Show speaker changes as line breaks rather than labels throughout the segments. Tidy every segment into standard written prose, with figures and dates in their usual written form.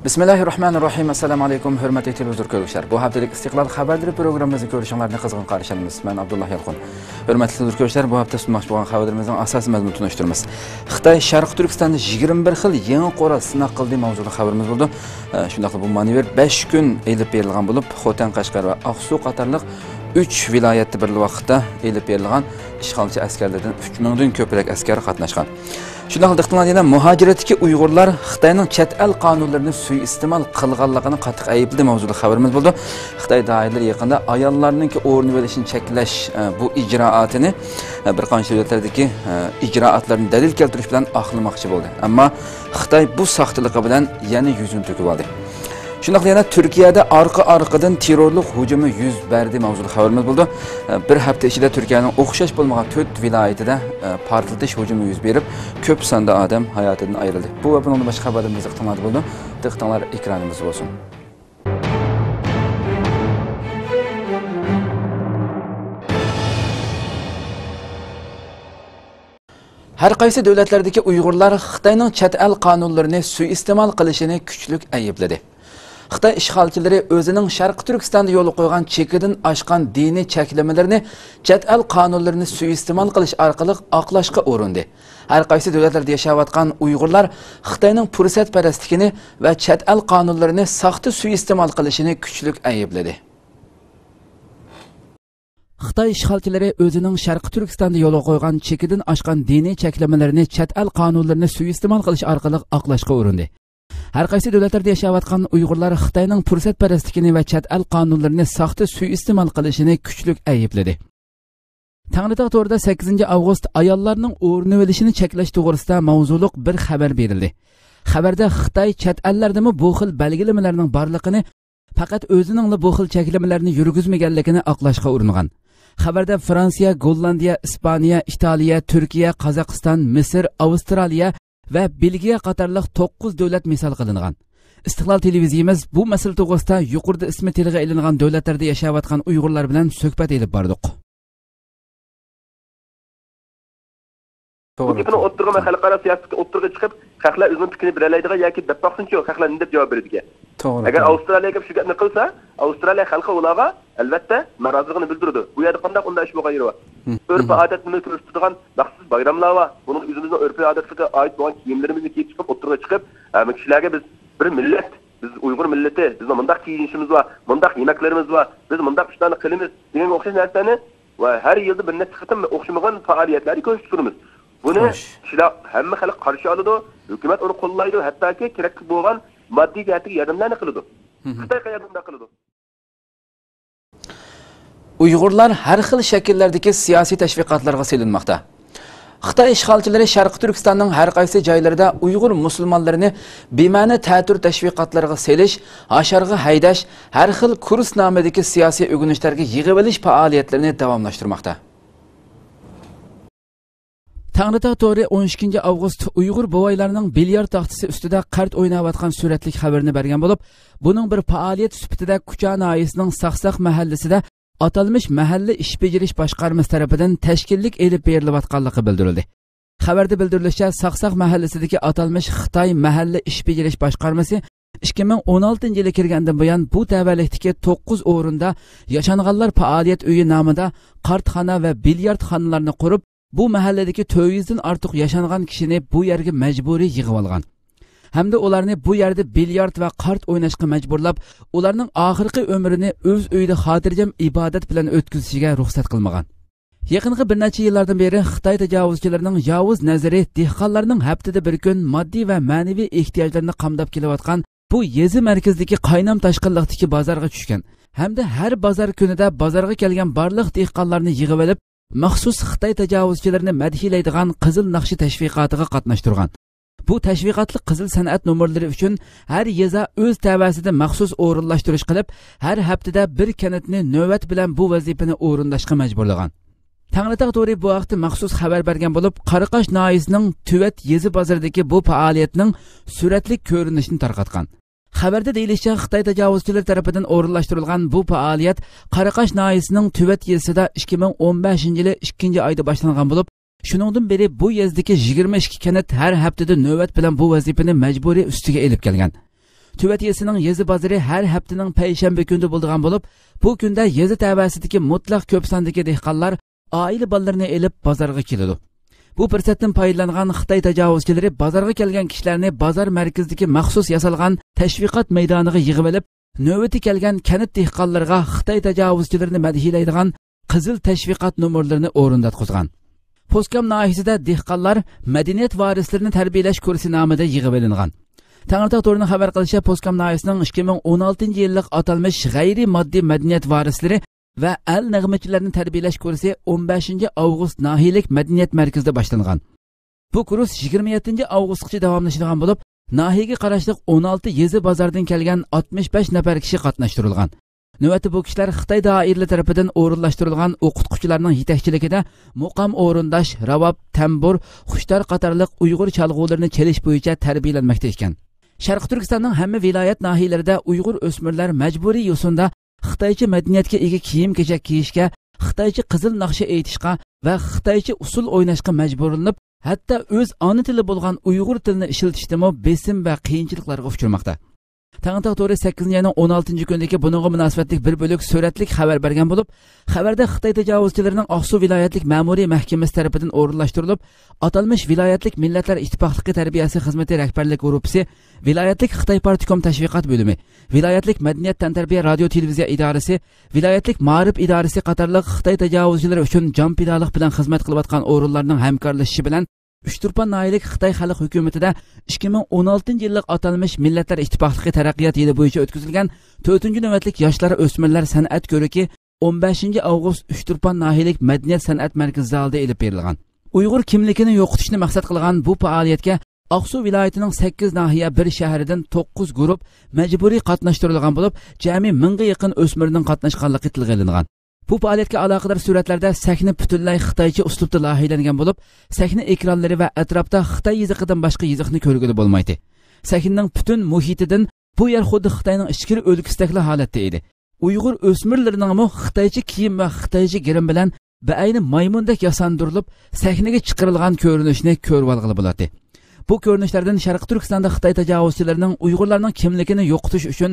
Bismillahirrahmanirrahim. Assalamu alaykum, hurmatli televizor ko'ruvchilar. Bu haftalik Istiqlol xabarlari programmamizni ko'rishinglarni qizg'in qarshi olamiz. Men Abdullah Yalqun. Hurmatli televizor ko'ruvchilar, bu hafta sunmoqchi bo'lgan xabarlarimizning asosiy mazmunini tunishtiramiz. Xitoy Sharq Turkistonda 21 xil yangi qo'ra sinab qildi mavzuli xabarimiz bo'ldi. Shundaq bu manevr 5 kun elib berilgan bo'lib, Xotan, Qashqar va Aqsu qatorliq 3 viloyatda bir vaqtda elib berilgan ishg'olchi askarlardan 3000 dan ko'proq askar qatnashgan. Shunday qilib, muhojiratdagi Uyg'urlar Xitoyning chet el qonunlarini suiiste'mol qilganligini qattiq aybladi mavzuli xabarimiz bo'ldi. Xitoy doiralari yaqinda ayollarning o'rni olishini cheklash bu ijroatini bir qancha davlatlardagi ijroatlarni dalil keltirish bilan oqlamoqchi bo'ldi. Ammo Xitoy bu soxtaligi bilan yana yuzini to'kib oldi. Shunday yana Turkiyada arqa-arqadan terrorlik hujumi yuz berdi mavzuli xabarimiz bo'ldi. Bir hafta ichida Turkiyaning o'xshash bo'lmagan 4 viloyatida portlatish hujumi yuz berib, ko'p sonda odam hayotidan ayrildi. Bu va bundan boshqa xabarlarimiz iqtimod bo'ldi. Diqqatinglar ekranimizda bo'lsin. Har qaysi davlatlardagi Uyg'urlar Xitoyning chet el qonunlarini suiiste'mol qilishini kuchli aybladi. Xitoy ishg'olchilari o'zining Sharq Turkistonda yo'l qo'ygan chekidan oshgan diniy cheklamalarini chet el qonunlarini suiiste'mol qilish orqali oqlashga urindi. Har qaysi davlatlarda yashayotgan Uyg'urlar Xitoyning fursatparastligini va chet el qonunlarini soxta suiiste'mol qilishini kuchli aybladi. Xitoy ishg'olchilari o'zining Sharq Turkistonda yo'l qo'ygan chekidan oshgan diniy cheklamalarini chet el qonunlarini suiiste'mol qilish orqali oqlashga urindi. Har qaysi davlatlarda yashayotgan Uyg'urlar Xitoyning fursatparastligini va chet el qonunlarini soxta suiiste'mol qilishini kuchli aybladi. Tangritog' to'g'rida 8 avgust ayollarning o'rni olishini cheklash to'g'risida mavzuliq bir xabar berildi. Xabarda Xitoy chet ellardami bu xil belgilamalarning borligini, faqat o'zining bu xil cheklamalarni yurgizmaganligini oqlashga uringan. Xabarda Fransiya, Gollandiya, Ispaniya, Italiya, Turkiya, Qozog'iston, Misr, Avstraliya va Belgiya qatorliq 9 davlat misol qilingan. Istiqlol televiziyamiz bu masala to'g'risida yuqorida ismi tilga ilingan davlatlarda yashayotgan Uyg'urlar bilan suhbat elib bordik.
To'g'ri. O'ttirgan xalqaro siyosatga o'ttirga chiqib, xalqlar o'zining fikrini bilalaydigan yoki deb baqsinchi, xalqlar nima deb javob beradigan.
To'g'ri.
Agar Avstraliyaga shu gapni qilsa, Avstraliya xalqi ularga albatta noroziligini bildirdi. Bu yerda qanday unda ish bo'lgan yeri bor. Örf odatini ko'rsatadigan maxsus bayramlar va buning o'zimizning örf odatga oid bo'lgan kiyimlarimizni kiyib chiqib, o'ttirga chiqib, kishilarga biz bir millat, biz Uyg'ur millati, bizning mundaq kiyinishimiz va mundaq yemeklarimiz va biz mundaq ishlarni qilamiz degan o'xshash narsani va har yilda bir necha qitim o'xshamagan faoliyatlarni ko'rsatib turamiz. Buni kishilar hamma xalq qarshi oladi, hukumat uni qo'llaydi, hattoki kerak bo'lgan moddiy jihatga yordamlarni qiladi. Xitoy qayerda qiladi?
Uyg'urlar har xil shakllardagi siyosiy tashviqotlarga selinmoqda. Xitoy ishg'olchilari Sharq Turkistonning har qaysi joylarida Uyg'ur musulmonlarini bema'ni ta'tir tashviqotlarga selish, asharga haydash, har xil kurs nomidagi siyosiy o'ginishlarga yig'ib olish faoliyatlarini davomlashtirmoqda. Tangritog' to'g'ri 12 avgust Uyg'ur bovoylarining bilyard taxtasi ustida qart o'ynayotgan suratlik xabarini bergan bo'lib, buning bir faoliyat sifatida Kucha noyisining Saqsaq mahallasida atalmış mahalle iş beceriş başqarmasi tarafidan tashkillik elib berilayotganligi bildirildi. Xabarda bildirilishicha, Saqsaq mahallesidagi atalmış Xitoy mahalle iş beceriş başqarmasi 2016-yili kirgandan buyon bu tavallikdagi 9 o'rinda yashanganlar faoliyat uyi nomida qartxona va bilyard xonalarni qurib, bu mahalladagi 400 dan ortiq yashangan kishini bu yerga majburiy yig'ib olgan. Hamda ularni bu yerda bilyard va qart o'ynashga majburlab, ularning oxirgi umrini o'z uyida xotirjam ibodat bilan o'tkazishiga ruxsat qilmagan. Yaqinqi bir necha yillardan beri Xitoy tajovuzchilarining yovuz nazari dehqonlarning haftada bir kun moddiy va ma'naviy ehtiyojlarini qamdab kelayotgan bu yezi markazidagi qaynam tashqinliqdagi bozorga tushgan. Hamda har bozor kunida bozorga kelgan barliq dehqonlarni yig'ib olib, maxsus Xitoy tajovuzchilarini madhiylaydigan qizil naqshi tashviqotiga qatnashtirgan. Bu tashviqotli qizil san'at nomerlari uchun har yeza o'z tavasida maxsus o'rinlashtirish qilib, har haftada bir kanatni navbat bilan bu vazifani o'rindashga majburlagan. Tangritog' to'g'ri bu vaqtda maxsus xabar bergan bo'lib, Qaraqosh noyisining Tuvat yezi bozoridagi bu faoliyatning suratlik ko'rinishini tarqatgan. Xabarda deyilishicha, Xitoy tajovuzchilari tomonidan o'rinlashtirilgan bu faoliyat Qaraqosh noyisining Tuvat yezida 2015-yili 2-oyda boshlangan bo'lib, shuningdan beri bu yezdagi 22 kanat har haftada navbat bilan bu vazifani majburiy ustiga elib kelgan. Tüvet yesining yezi bozori har haftaning payshanba kuni bo'lgan bo'lib, bu kunda yezi tavasidagi mutlaq ko'p sondagi dehqonlar oila bolalarini elib bozorga keladi. Bu fursatdan foydalangan Xitoy tajovuzchilari bozorga kelgan kishilarni bozor markazidagi maxsus yasalgan tashviqot maydoniga yig'ib olib, navbati kelgan kanit dehqonlarga Xitoy tajovuzchilarini madhiylaydigan qizil tashviqot nomerlarini o'rinlatgan. Poskam nahiyasida dehqonlar madaniyat varislarini tarbiyalash kursi nomida yig'ib olingan. Tangirtaq to'rining xabar qilishicha, Poskam nahiyasining 2016-yillik atalmish g'ayri moddiy madaniyat varislari va al nag'machilarni tarbiyalash kursi 15-avgust nahiyalik madaniyat markazida boshlangan. Bu kurs 27-avgustgacha davomlashadigan bo'lib, nahiyaga qarashli 16 yezi bozordan kelgan 65 nafar kishi qatnashtirilgan. Navbatda bu kishilar Xitoy doiralari tarafidan o'rinlashtirilgan o'qituvchilarning yetakchiligida muqam o'rindash, ravob, tambur, xushtar qatorliq Uyg'ur chalg'ularini chelish bo'yicha tarbiyalanmoqda ekan. Sharq Turkistonning hamma viloyat nahiyalarida Uyg'ur o'smirlar majburiy yo'sinda Xitoycha madaniyatga ega kiyim-kechak kiyishga, Xitoycha qizil naqsha aytishga va Xitoycha usul o'ynashga majburlanib, hatto o'z ona tili bo'lgan Uyg'ur tilini ishlatishda besim va qiyinchiliklarga uchramoqda. Tangirtaq to'ri 8-ayning 16-kunidagi buningga munosabatlik bir bo'lik suratlik xabar bergan bo'lib, xabarda Xitoy tajovuzchilarining Oqsu viloyatlik ma'muriy mahkamasi tomonidan o'rinlashtirilib, atalmish viloyatlik millatlar ittifoqligi tarbiyasi xizmati rahbarlik guruhi, viloyatlik Xitoy partikom tashviqot bo'limi, viloyatlik madaniyat tantarbiya radio televiziya idorasi, viloyatlik ma'rif idorasi qatorliq Xitoy tajovuzchilari uchun jon pidolik bilan xizmat qilayotgan o'rinlarning hamkorlashishi bilan Uchturpan nahiyalik Xitoy xalq hukumatida 2016-yillik atalmish millatlar ittifoqligi taraqqiyot yili bo'yicha o'tkazilgan 4-navbatlik yoshlar o'smirlar san'at ko'riki 15-avgust Uchturpan nahiyalik madaniyat san'at markazi zalida elib berilgan. Uyg'ur kimligini yo'qotishni maqsad qilgan bu faoliyatga Oqsu viloyatining 8 nahiya bir shahridan 9 guruh majburiy qatnashtirilgan bo'lib, jami 1000 ga yaqin o'smirning qatnashganligi tilga olingan. Bu faoliyatga aloqador suratlarda sahna butunlay Xitoycha uslubda loyihalangan bo'lib, sahna ekranlari va atrofda Xitoy yoziqidan boshqa yoziqni ko'rgili bo'lmaydi. Sahnaning butun muhitidan bu yer xuddi Xitoyning ichki o'lkasidagi holatda edi. Uyg'ur o'smirlarining Xitoycha kiyim va Xitoycha girim bilan beayni maymundek yasandirilib, sahnaga chiqarilgan ko'rinishni ko'rib olg'ili bo'ladi. Bu ko'rinishlardan Sharq Turkistonda Xitoy tajovuzchilarining Uyg'urlarning kimligini yo'qotish uchun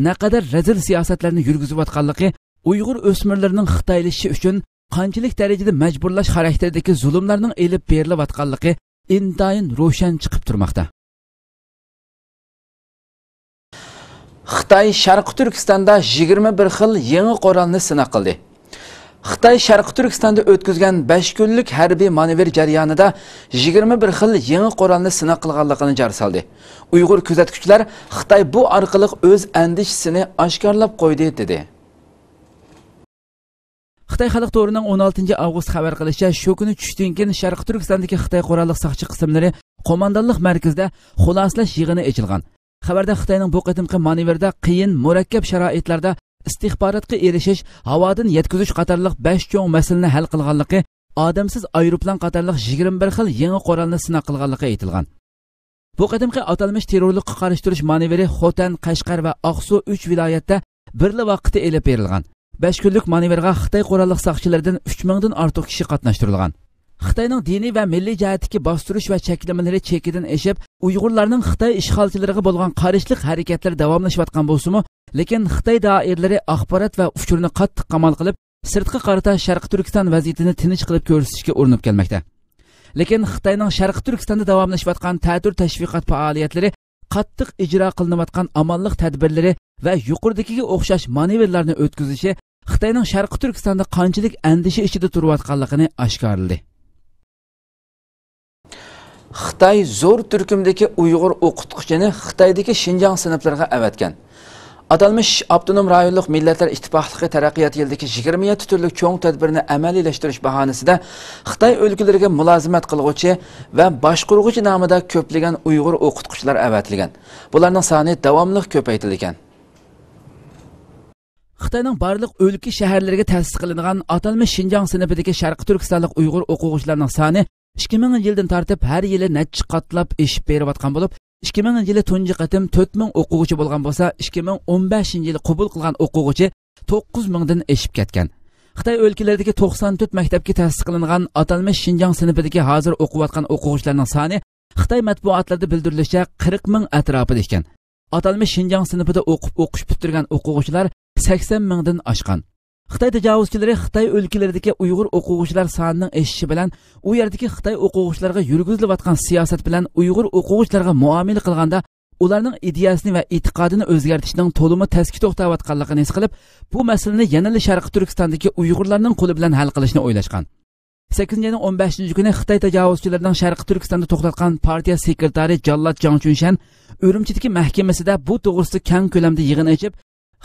naqadar razil siyosatlarni yurgizayotganligi, Uyg'ur o'smirlarining xitoylashishi uchun qanchalik darajada majburlash xarakterdagi zulmlarning elib berilayotganligi intayin ro'shan chiqib turmoqda. Xitoy Sharq Turkistonda 21 xil yangi qurolni sinab qildi. Xitoy Sharq Turkistonda o'tkazgan 5 kunlik harbiy manevr jarayonida 21 xil yangi qurolni sinab qilganligini jar soldi. Uyg'ur kuzatuvchilar Xitoy bu orqali o'z andishisini oshkorlab qo'ydi dedi. Xitoy xalq to'rining 16-avgust xabar qilishicha, shu kuni tushdan keyin Sharq Turkistondagi Xitoy qurolli saqchi qismlari qo'mondonlik markazida xulosalash yig'ini ochilgan. Xabarda Xitoyning bu qatimqi manevrda qiyin, murakkab sharoitlarda istixborotga erishish, havodan yetkazish qatorliq 5 cho'ng masalani hal qilganligi, odamsiz aeroplan qatorliq 21 xil yangi qurolni sinab qilganligi aytilgan. Bu qatimqi atalmish terrorlikqa qarshi turish manevri Xotan, Qashqar va Oqsu 3 viloyatda birli vaqtda elib berilgan. 5 kunlik manevrga Xitoy qurolli saqchilaridan 3000 dan ortiq kishi qatnashtirilgan. Xitoyning diniy va milliy jihatdagi bostirish va cheklamalari chekidan eshib, Uyg'urlarning Xitoy ishg'olchilariga bo'lgan qarishlik harakatlari davomlashayotgan bo'lsa-mu, lekin Xitoy doiralari axborot va uchurni qattiq qamal qilib, sirtqi qarata Sharq Turkiston vaziyatini tinch qilib ko'rsatishga urinib kelmoqda. Lekin Xitoyning Sharq Turkistonda davomlashayotgan ta'tir tashviqot faoliyatlari, qattiq ijro qilinayotgan amonlik tadbirlari va yuqoridagiga o'xshash manevrlarni o'tkazishi Xitoyning Sharq Turkistonda qanchalik andisha ichida turayotganligini oshkorladi. Xitoy zo'r turkumdagi Uyg'ur o'qituvchini Xitoydagi Xinjiang sinflariga avatgan. Atalmish avtonom rayonlik millatlar ittifoqligi taraqqiyot yildagi 27 turlik cho'ng tadbirni amaliylashtirish bahonasida Xitoy o'lkalariga mulozimat qilguvchi va boshqaruvchi nomida ko'plagan Uyg'ur o'qituvchilar avatilgan. Bularning soni davomli ko'paytirilgan. Xitoyning barliq o'lka shaharlariga ta'sis qilingan atalmish Xinjiang sinfidagi Sharq Turkistonlik Uyg'ur o'quvchilarining soni 2000-yildan tortib har yili necha qatlab eshib berayotgan bo'lib, 2000-yili tunji qatim 4000 o'quvchi bo'lgan bo'lsa, 2015-yili qabul qilgan o'quvchi 9000 dan eshib ketgan. Xitoy o'lkalaridagi 94 maktabga ta'sis qilingan atalmish Xinjiang sinfidagi hozir o'qiyotgan o'quvchilarning soni Xitoy matbuotlarida bildirilishicha 40 000 atrofida ekan. atalmış Şinjan sınıfida o'qish bitirgan o'quvchilar 80 mingdan oshgan. Xitoy tajovuzchilari Xitoy o'lkalaridagi Uyg'ur o'quvchilar sonining eshishi bilan u yerdagi Xitoy o'quvchilariga yurgizilayotgan siyosat bilan Uyg'ur o'quvchilarga muomala qilganda ularning ideyasini va e'tiqodini o'zgartirishning to'limi taski to'xtayotganligini his qilib, bu masalani yanada Sharqiy Turkistondagi Uyg'urlarning qo'li bilan hal qilishni o'ylashgan. 8-ayning 15-kuni Xitoy tajovuzchilarining Sharqiy Turkistonda to'xtatgan partiya sekretari Jallat Jang Chunshan Urumchidagi mahkamasida bu to'g'risida keng ko'lamda yig'in ochib,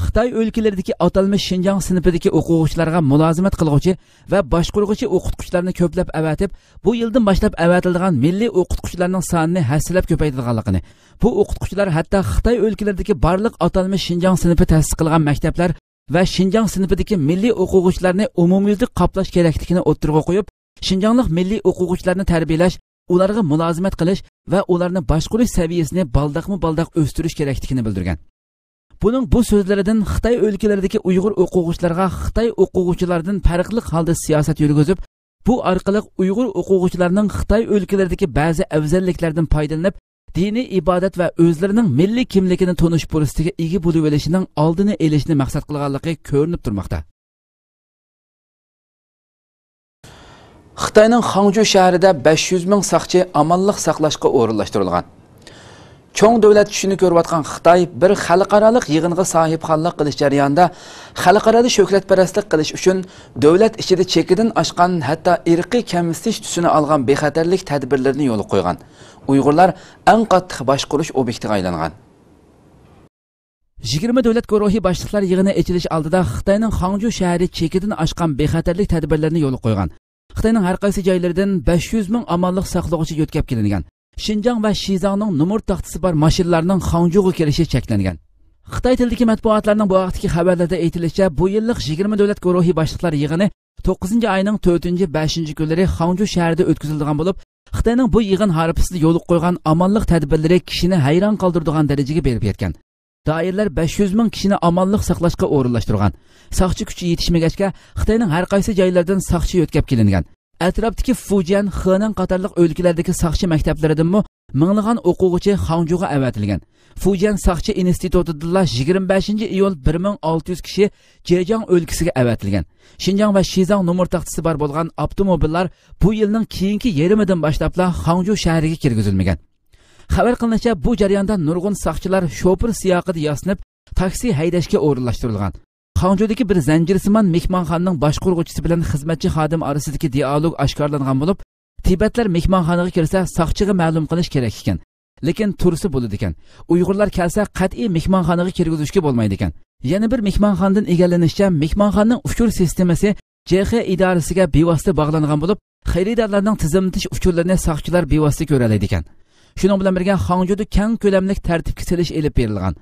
Xitoy o'lkalaridagi atalmış Şinjan sınıfidagi o'quvchilarga mulozimat qilguvchi va boshqaruvchi o'qituvchilarni ko'plab avatib, bu yildan boshlab avatilgan milliy o'qituvchilarning sonini hassilab ko'paytirganligini, bu o'qituvchilar hatto Xitoy o'lkalaridagi barliq atalmış Şinjan sınıfı ta'sis qilgan maktablar va Şinjan sınıfidagi milliy o'quvchilarni umumyuzlik qoplash kerakligini o'ttirg'a qo'yib, Şinjanlik milliy o'quvchilarni tarbiyalash, ularga mulozimat qilish va ularni boshqarish saviyasini baldaq o'stirish kerakligini bildirgan. Buning bu so'zlaridan Xitoy o'lkalaridagi Uyg'ur o'quvchilarga Xitoy o'quvchilaridan farqli holda siyosat yurgizib, bu orqali Uyg'ur o'quvchilarining Xitoy o'lkalaridagi ba'zi afzalliklardan foydalanib, diniy ibodat va o'zlarining milliy kimligini tonish fursatiga ega bo'lib olishining oldini olishni maqsad qilganligi ko'rinib turmoqda. Xitoyning Hangju shahrida 500 ming saqchi amonlik saqlashga o'rinlashtirilgan. Çoğ devlet işini görüyotgan Xitoy bir xalqarалық yig'inga sahibxonlik qilish jarayonida xalqaro sho'klatparastlik qilish uchun davlat ichida chekidan oshgan, hatto irqiy kamsitish tusini olgan bexatarlik tadbirlarini yo'l qo'ygan. Uyg'urlar eng qattiq boshqarish obyektiga aylangan. 20 davlat guruhi boshliqlar yig'ini ochilish oldida Xitoyning Hangju shahri chekidan oshgan bexatarlik tadbirlarini yo'l qo'ygan. Xitoyning har qaysi joylaridan 500 ming amonlik saqlovchi yo'tkab kelingan. Şinjan va Shizangning numur taxtisi bor mashinalarning Hangjuga kelishi cheklangan. Xitoy tilidagi matbuotlarning bu vaqtdagi xabarlarda aytilishicha, bu yillik 20 davlat guruhi boshliqlar yig'ini 9-oyning 4-5 kunlari Hangju shahrida o'tkazilgan bo'lib, Xitoyning bu yig'in harpisida yo'l qo'ygan amonlik tadbirlari kishini hayron qoldiradigan darajaga berib yetgan. Doirlar 500 ming kishini amonlik saqlashga o'rinlashtirgan. Saqchi kuchi yetishmagachga Xitoyning har qaysi joylaridan saqchi yo'tkab kelingan. Atrofdagi Fujian, Henan qatorliq o'lkalardagi saqchi maktablaridan minglagan o'quvchi Hangjuga avatilgan. Fujian saqchi institutida 25-iyul 1600 kishi Zhejiang o'lkasiga avatilgan. Xinjiang va Shizang numur taxtisi bor bo'lgan avtomobillar bu yilning keyingi yarimidan boshlab Hangju shahriga kirgizilmagan. Xabar qilinishicha, bu jarayonda nurg'un saqchilar shofir siyoqida yasinib, taksi haydashga o'rinlashtirilgan. Hangju'dagi bir zanjirsimon mehmonxonaning boshqaruvchisi bilan xizmatchi xodim orasidagi dialog oshkorlangan bo'lib, Tibetlar mehmonxonaga kirsa saqchiga ma'lum qilish kerak ekan. Lekin tursi bo'ladi ekan. Uyg'urlar kelsa qat'iy mehmonxonaga kirgizishga bo'lmaydi ekan. Yana bir mehmonxonadan egallanishicha, mehmonxonaning uchur sistemasi JX idorasiga bevosita bog'langan bo'lib, xaridorlarning tizimlatish uchurlarini saqchilar bevosita ko'ra oladi ekan. Shuning bilan birga Hangju'da keng ko'lamli tartibga solish elib berilgan.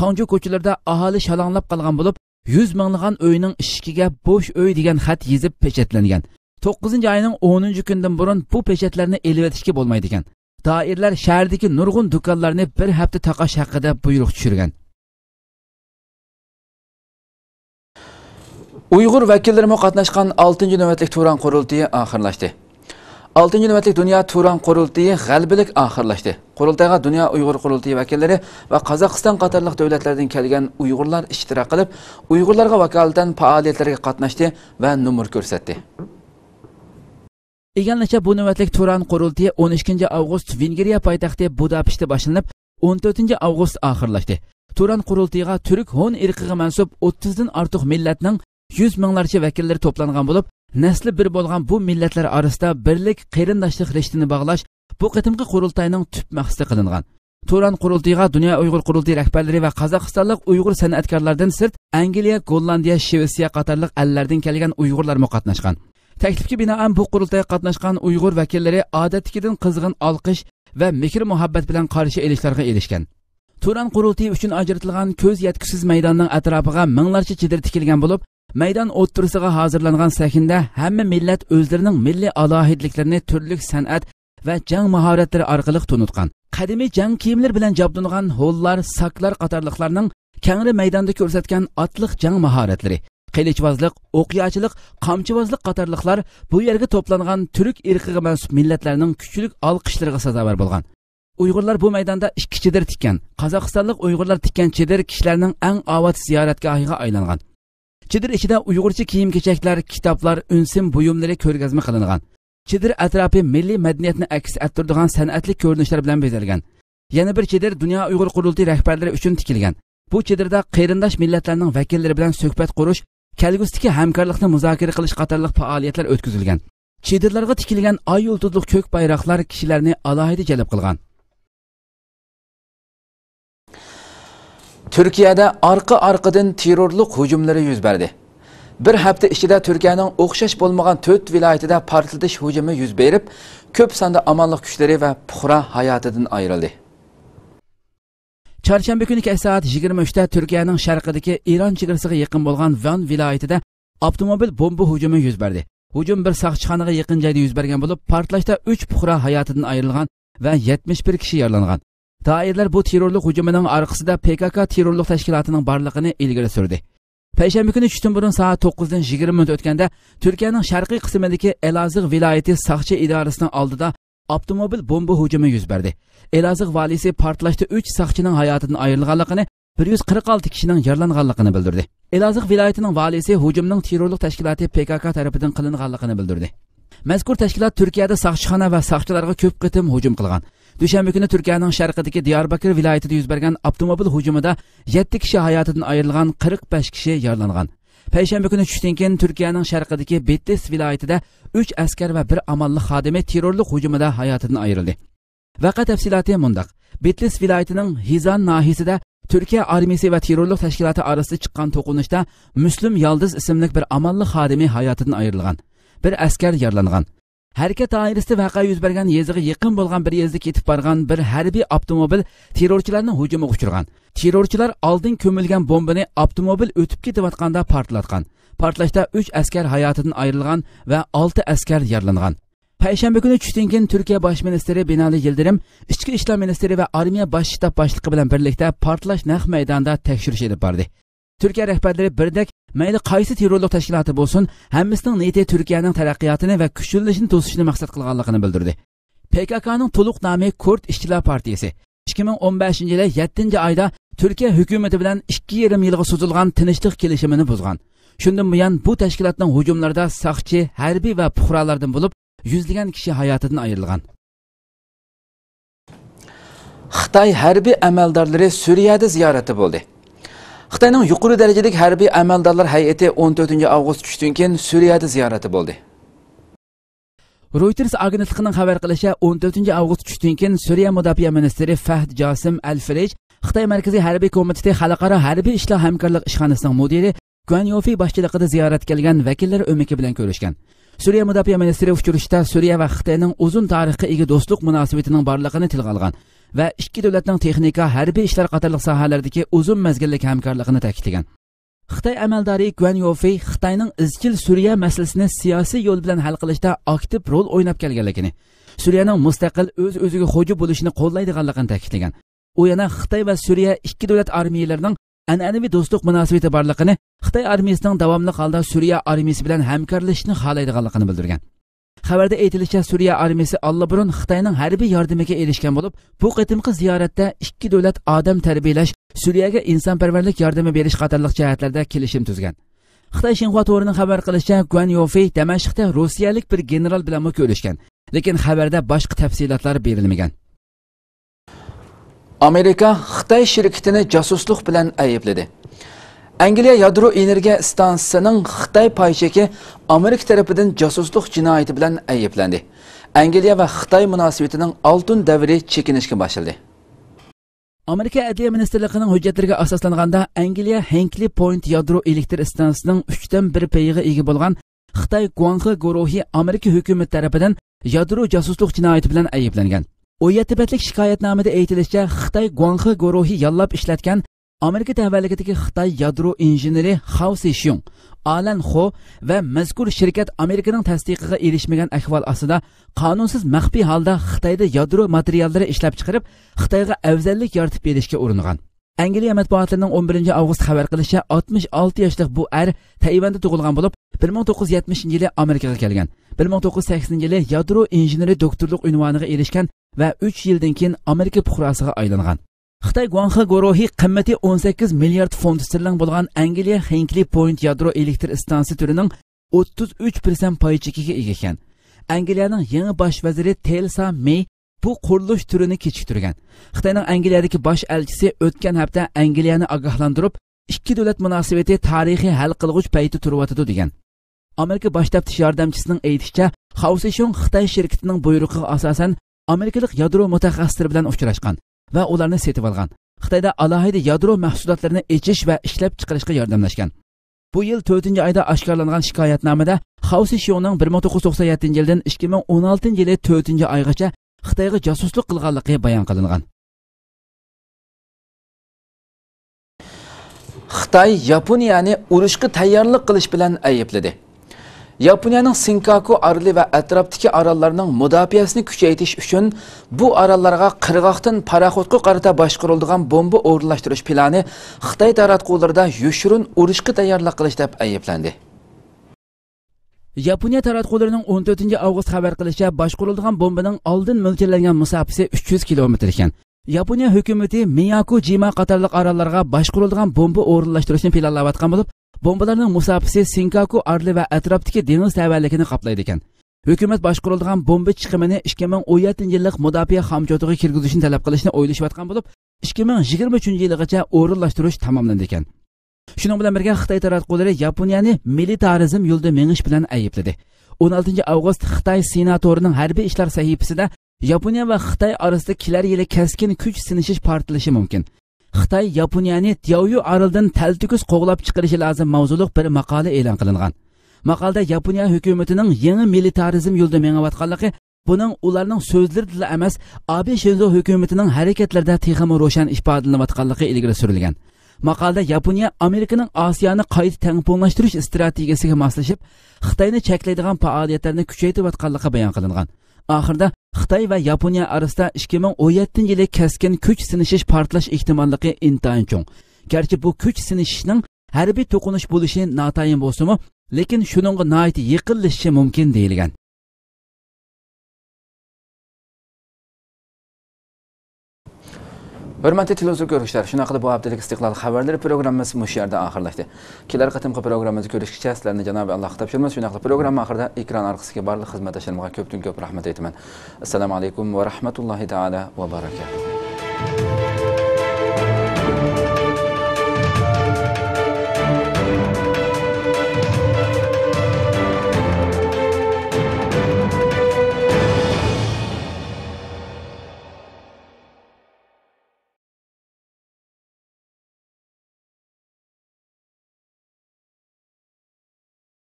Hangju ko'chalarida aholi shalonglab qolgan bo'lib, 100 minglagan uyning eshigiga bo'sh uy degan xat yozib pechatlangan. 9-oyning 10-kundan burun bu pechatlarni elib etishga bo'lmaydi ekan. Doirlar shahardagi nurg'un do'konlarni bir hafta taqash haqida buyruq tushirgan. Uyg'ur vakillari qatnashgan 6-navbatlik Turan qurultiyi oxirlashdi. 6-navbatlik Dunyo Turan qurultiyi g'albilik oxirlashdi. Qurultayga Dunyo Uyg'ur qurultiyi vakillari va Qozog'iston qatorliq davlatlardan kelgan Uyg'urlar ishtirok qilib, Uyg'urlarga vakolatan faoliyatlarga qatnashdi va numur ko'rsatdi. Eganlicha bu navbatlik Turan qurultiyi 12-avgust Vengriya poytaxti Budapeshtda boshlanib, 14-avgust oxirlashdi. Turan qurultiyiga turk Hun irqiga mansub 30 dan ortiq millatning 100 minglarcha vakillari to'plangan bo'lib, nasli bir bo'lgan bu millatlar orasida birlik, qarindoshlik rishtini bog'lash bu qitimqi qurultayning tub maqsadi qilingan. Turan qurultiyiga Dunyo Uyg'ur qurultiyi rahbarlari va Qozog'istonlik Uyg'ur san'atkorlardan sirt Angliya, Gollandiya, Shvetsiya qatorliq ellardan kelgan Uyg'urlar qatnashgan. Taklifga binoan bu qurultayga qatnashgan Uyg'ur vakillari odatdagidan qizg'in olqish va mehr muhabbat bilan qarshi elishlarga erishgan. Turan qurultiyi uchun ajratilgan ko'z yetkisiz maydonning atrofiga minglarcha chidir tikilgan bo'lib, maydon o'ttirisiga hozirlangan sahnada hamma millat o'zlarining milliy alohidliklarini turli san'at va jang mahoratlari orqali tunutgan. Qadimiy jang kiyimlari bilan jabdungan hollar, saklar qatorliqlarning kengri maydonda ko'rsatgan otliq jang mahoratlari, qilichvozlik, o'qyachilik, qamchivozlik qatorliqlar bu yerga to'plangan turk irqiga mansub millatlarning kuchli olqishlariga sazovor bo'lgan. Uyg'urlar bu maydonda ikki chidir tikkan. Qozog'istonlik Uyg'urlar tikkan chidir kishilarning eng avvat ziyoratgohiga aylangan. Chidir ichida Uyg'urcha kiyim-kechaklar, kitoblar, unsim buyumlari ko'rgazma qilingan. Chidir atrofi milliy madaniyatni aks ettiradigan san'atli ko'rinishlar bilan bezalgan. Yana bir chidir Dunyo Uyg'ur qurultiyi rahbarlari uchun tikilgan. Bu chidirda qarindosh millatlarning vakillari bilan suhbat qurish, kelgusidagi hamkorlikni muzokara qilish qatorliq faoliyatlar o'tkazilgan. Chidirlarga tikilgan oy yulduzli ko'k bayroqlar kishilarni alohida jalb qilgan. Türkiye'de arka-arkadan terörlük hücumları yüz berdi. Bir hafta içinde Türkiye'nin o'xshash bo'lmagan 4 vilayetida portlatish hücumu yüz berip, köp sanda amanlık güçleri ve puhra hayatıdan ayrıldı. Çarşamba günü saat 23'te Türkiye'nin şarkıdaki İran chegarasiga yaqin bo'lgan Van vilayetida avtomobil bomba hücumu yüz berdi. Hücum bir saqchixonaga yaqin joyda yüz bergan bo'lib, portlashda 3 puhra hayotidan ayrilgan ve 71 kishi yaralangan. Dairler bu terörlük hücumunun arkasında PKK terörlük teşkilatının barlığını ilgili sürdü. Perşembe günü tushdan burun saat 9'dan 20 minut o'tganda Türkiye'nin şarkı kısmındaki Elazığ vilayeti Saqchi idorasining oldida avtomobil bomba hücumu yüz berdi. Elazığ valisi portlashda 3 saqchining hayotidan ayrilganligini, 146 kishining yaralanganligini bildirdi. Elazığ vilayetining valisi hücumunun terörlük teşkilatı PKK tarafidan qilinganligini bildirdi. Mazkur tashkilot Turkiyada saqchixona va saqchilarga ko'p qitim hujum qilgan. Dushanba kuni Turkiyaning sharqidagi Diyarbakır viloyatida yuz bergan avtomobil hujumida 7 kishi hayotidan ayrilgan, 45 kishi yaralangan. Payshanba kuni tushdan keyin Turkiyaning sharqidagi Bitlis viloyatida 3 askar va 1 amallik xodimi terrorlik hujumida hayotidan ayrildi. Vaqa tafsiloti mundaq. Bitlis viloyatining Hizan nahiyasida Türkiye armiyasi va terrorlik tashkiloti orasida chiqqan to'qinishda Müslüm Yaldiz ismli bir amallik xodimi hayotidan ayrilgan. Bir askar yaralangan. Harakat doirasida vaqa yuz bergan yeziga yaqin bo'lgan bir yezda ketib borgan bir harbiy avtomobil terrorchilarning hujumiga uchragan. Terrorchilar oldin ko'milgan bombani avtomobil o'tib ketayotganda portlatgan. Portlashda 3 askar hayotidan ayrilgan va 6 askar yaralangan. Payshanba kuni tushdan keyin Turkiya bosh ministri Binali Yildirim, ichki ishlar ministri va armiya bosh shtab boshlig'i bilan birlikda portlash naq maydonida tekshirish olib bordi. Türkiye rehberleri birdek mayli qaysi terrorlik tashkiloti bo'lsin, hammasining niyati Turkiyaning taraqqiyotini va kuchlanishini to'sishni maqsad qilganligini bildirdi. PKK'ning to'liq nomi Kurd İşçiler Partiyasi. 2015-yil 7-oyda Türkiye hukumati bilan 2,5 yilga suzilgan tinchlik kelishimini buzgan. Shundan buyon bu tashkilotning hujumlarida saqchi, harbiy va puhralardan bo'lib, yuzlagan kishi hayotidan ayrilgan. Xitoy harbiy amaldorlari Suriyada ziyorati bo'ldi. Xitoyning yuqori darajadagi harbiy amaldorlar hay'ati 14-avgust tushdan keyin Suriyada ziyorati bo'ldi. Reuters agentligining xabar qilishicha 14-avgust tushdan keyin Suriya mudofaa ministri Fahd Josim Al-Farij, Xitoy Markaziy harbiy komiteti xalqaro harbiy ishlar hamkorlik ishxonasining mudiri Guan Yofi boshchiligida ziyorat qilgan vakillar o'miki bilan ko'rishgan. Suriya mudofaa ministri uchrashda Suriya va Xitoyning uzun tarixga ega do'stlik munosabatining borligini tilga olgan va ikki davlatning texnika, harbiy ishlar qatorliq sohalardagi uzun mezgillik hamkorligini ta'kidlagan. Xitoy amaldori Guan Yofi Xitoyning izchil Suriya masalasini siyosiy yo'l bilan hal qilishda aktiv rol o'ynab kelganligini, Suriyaning mustaqil o'z-o'ziga xo'ja bo'lishini qo'llaydiganligini ta'kidlagan. U yana Xitoy va Suriya ikki davlat armiyalarining an'anaviy do'stlik munosabati borligini, Xitoy armiyasining davomli holda Suriya armiyasi bilan hamkorlashishni xohlaydiganligini bildirgan. Xabarda aytilishicha, Suriya armiyasi allabirun Xitoyning harbiy yordamiga erishgan bo'lib, bu qitimqi ziyoratda ikki davlat odam tarbiyalash, Suriyaga insonparvarlik yordami berish qatorliq jihatlarda kelishim tuzgan. Xitoy Xinhua to'rining xabar qilishicha, Guan Yofi Damashqda rossiyalik bir general bilan ko'rishgan, lekin xabarda boshqa tafsilotlar berilmagan. Amerika Xitoy shirkatini josuslik bilan aybladi. Angliya yadro energiya stansiyasining Xitoy paycheki Amerika tarafidan josuslik jinoyati bilan ayblandi. Angliya va Xitoy munosabatining oltin davri chekinishga boshladi. Amerika Adliya ministrligining hujjatlariga asoslanganda Angliya Hinkley Point yadro elektr stansiyasining 3dan 1 payiga ega bo'lgan Xitoy Guanghe guruhi Amerika hukumati tarafidan yadro josuslik jinoyati bilan ayblangan. 17 betlik shikoyatnomada aytilishicha, Xitoy Guanghe guruhi yollab ishlatgan Amerika tavalligidagi Xitoy yadro injeneri Hao Sishung, Alan Ho va mazkur shirkat Amerikaning tasdiqiga erishmagan ahvol ostida qonunsiz maxfiy holda Xitoyda yadro materiallari ishlab chiqarib, Xitoyga afzallik yoritib berishga uringan. Angliya matbuotining 11 avgust xabar qilishicha 66 yoshli bu Tayvanda tug'ilgan bo'lib, 1970-yili Amerikaga kelgan. 1980-yili yadro injeneri doktorlik unvoniga erishgan va 3 yildan keyin Amerika fuqarosiga aylangan. Xitoy Guanghe guruhi qimmati 18 milliard funt sterling bo'lgan Angliya Hinkley Point yadro elektr stansiyasi turining 33% pay chekiga ega ekan. Angliyaning yangi bosh vaziri Theresa May bu qurilish turini kechiktirgan. Xitoyning Angliyadagi bosh elchisi o'tgan hafta Angliyani ogohlantirib, ikki davlat munosabati tarixiy hal qilg'uch payti turyotidi degan. Amerika bosh taftish yordamchisining aytishicha, Kaohsiung Xitoy shirkatining buyrug'iga asosan amerikalik yadro mutaxassislari bilan uchrashgan va ularni setib olgan. Xitoyda alohida yadro mahsulotlarini echish va ishlab chiqarishga yordamlashgan. Bu yil 4-oyda oshkorlangan shikoyatnomada Kaohsiungning 1997-yildan 2016-yili 4-oygacha Xitoyga josuslik qilganligi bayon qilingan. Xitoy Yaponiyani urushga tayyorlik qilish bilan aybladi. Yaponiyaning Senkaku oroli va atrofdagi orollarning mudofaasini kuchaytirish uchun bu orollarga qirg'oqdan paraxodga qarata boshqariladigan bomba o'rnatishtirish plani Xitoy taratqularida yoshirin urushga tayyorlik qilish deb ayblandi. Yaponiya taratqullarining 14-avgust xabar qilishicha, boshqariladigan bombaning oldin mo'ljallangan masofasi 300 kilometr ekan. Yaponiya hukumati Miyako Jima qatorliq orollarga boshqariladigan bomba o'rnashtirishni planlayotgan bo'lib, bombalarning masofasi Senkaku oroli va atrofdagi dengiz tavalligini qoplaydi ekan. Hukumat boshqariladigan bomba chiqimini 2017-yillik mudofaa xomchotiga kirgizishni talab qilishni o'ylashayotgan bo'lib, 2023-yilgacha o'rnatishtirish tamomlandi ekan. Shuning bilan birga Xitoy taratqullari Yaponiyani militarizm yo'lida menish bilan aybladi. 16-avgust Xitoy senatorining harbiy ishlar sahifasida Yaponiya va Xitoy orasida kelar yili keskin kuch sinishish portlashi mumkin. Xitoy Yaponiyani Diaoyu orolidan taltikus qo'g'lab chiqarishi lozim mavzuliq bir maqola e'lon qilingan. Maqolada Yaponiya hukumatining yangi militarizm yo'lida menayotganligi, buning ularning so'zlarida emas, Abe Shinzo hukumatining harakatlarida texmo ro'shan ifodalanayotganligi ilgari surilgan. Maqolada Yaponiya Amerikaning Osiyoni qayta tengpunglashtirish strategiyasiga moslashib, Xitoyni cheklaydigan faoliyatlarni kuchaytirayotganligi bayon qilingan. Oxirida Xitoy va Yaponiya orasida 2017-yili keskin kuch sinishish portlash ehtimolligi intayin cho'ng. Garchi bu kuch sinishishning harbiy to'qinish bo'lishi notayin bo'lsa-mu, lekin shuningga nihoyat yiqilishishi mumkin deyilgan. Hurmatli televizor ko'ruvchilar, shunaqa bu haftalik istiqlol xabarlari programmasi mush yerda oxirlashdi. Kelar qatimqi programmamizni ko'rishgacha sizlarni Janobi Alloh topshiramiz. Shunaqa programma oxirida ekran orqasiga barliq xizmatdoshlarimga ko'pdan ko'p rahmat aytaman. Assalomu alaykum va rahmatullohi taala va barakatuh.